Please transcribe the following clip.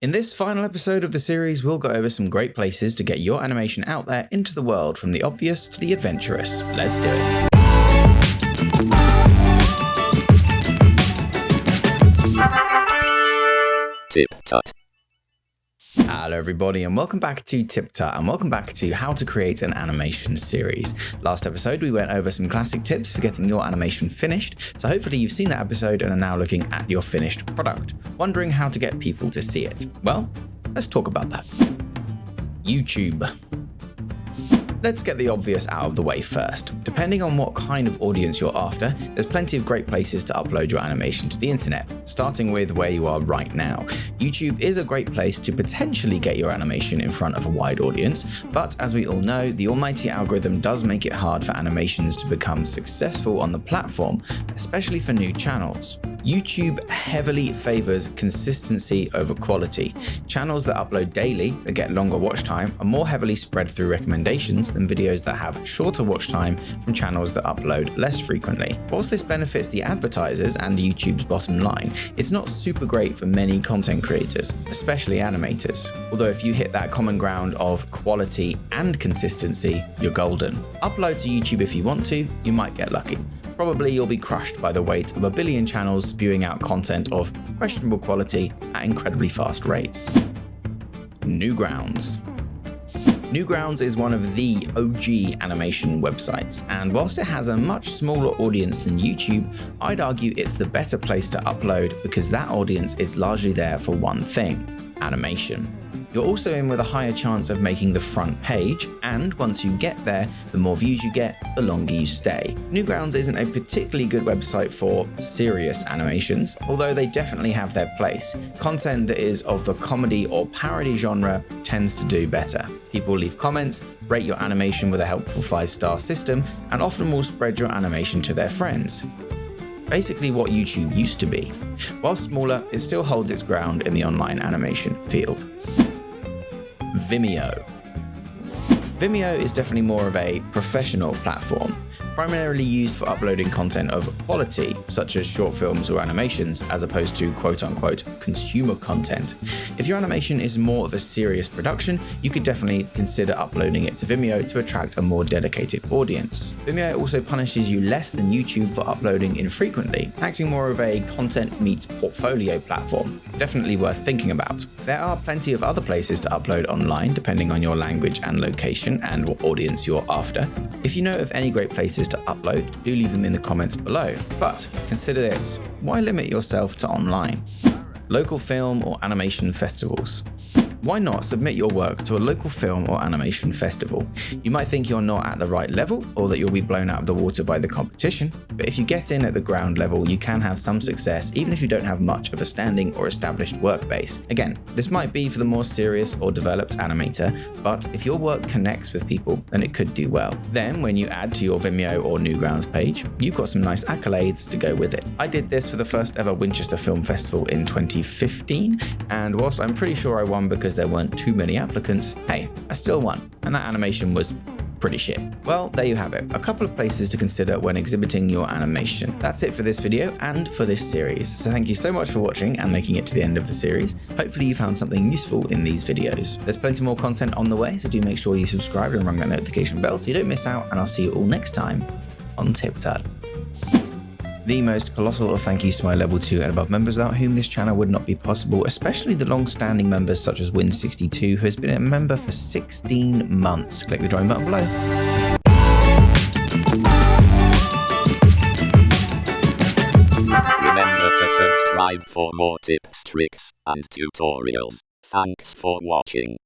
In this final episode of the series, we'll go over some great places to get your animation out there into the world, from the obvious to the adventurous. Let's do it. TipTut. Hello everybody and welcome back to TipTut, and welcome back to how to create an animation series. Last episode we went over some classic tips for getting your animation finished, so hopefully you've seen that episode and are now looking at your finished product, wondering how to get people to see it. Well, let's talk about that. YouTube. Let's get the obvious out of the way first. Depending on what kind of audience you're after, there's plenty of great places to upload your animation to the internet, starting with where you are right now. YouTube is a great place to potentially get your animation in front of a wide audience, but as we all know, the almighty algorithm does make it hard for animations to become successful on the platform, especially for new channels. YouTube heavily favors consistency over quality. Channels that upload daily, that get longer watch time, are more heavily spread through recommendations than videos that have shorter watch time from channels that upload less frequently. Whilst this benefits the advertisers and YouTube's bottom line, it's not super great for many content creators, especially animators. Although if you hit that common ground of quality and consistency, you're golden. Upload to YouTube if you want to, you might get lucky. Probably you'll be crushed by the weight of a billion channels spewing out content of questionable quality at incredibly fast rates. Newgrounds. Newgrounds is one of the OG animation websites, and whilst it has a much smaller audience than YouTube, I'd argue it's the better place to upload because that audience is largely there for one thing: animation. You're also in with a higher chance of making the front page, and once you get there, the more views you get, the longer you stay. Newgrounds isn't a particularly good website for serious animations, although they definitely have their place. Content that is of the comedy or parody genre tends to do better. People leave comments, rate your animation with a helpful 5-star system, and often will spread your animation to their friends. Basically what YouTube used to be. While smaller, it still holds its ground in the online animation field. Vimeo. Vimeo is definitely more of a professional platform, primarily used for uploading content of quality, such as short films or animations, as opposed to quote-unquote consumer content. If your animation is more of a serious production, you could definitely consider uploading it to Vimeo to attract a more dedicated audience. Vimeo also punishes you less than YouTube for uploading infrequently, acting more of a content meets portfolio platform. Definitely worth thinking about. There are plenty of other places to upload online, depending on your language and location and what audience you're after. If you know of any great places to upload, do leave them in the comments below. But consider this: why limit yourself to online? Local film or animation festivals. Why not submit your work to a local film or animation festival? You might think you're not at the right level, or that you'll be blown out of the water by the competition, but if you get in at the ground level, you can have some success even if you don't have much of a standing or established work base. Again, this might be for the more serious or developed animator, but if your work connects with people, then it could do well. Then when you add to your Vimeo or Newgrounds page, you've got some nice accolades to go with it. I did this for the first ever Winchester Film Festival in 2015, and whilst I'm pretty sure I won because there weren't too many applicants, hey, I still won, and that animation was pretty shit. Well, there you have it, a couple of places to consider when exhibiting your animation. That's it for this video and for this series, so thank you so much for watching and making it to the end of the series. Hopefully you found something useful in these videos. There's plenty more content on the way, so do make sure you subscribe and ring that notification bell so you don't miss out, and I'll see you all next time on TipTut. The most colossal of thank yous to my level 2 and above members, without whom this channel would not be possible, especially the long-standing members such as Win62, who has been a member for 16 months. Click the join button below. Remember to subscribe for more tips, tricks, and tutorials. Thanks for watching.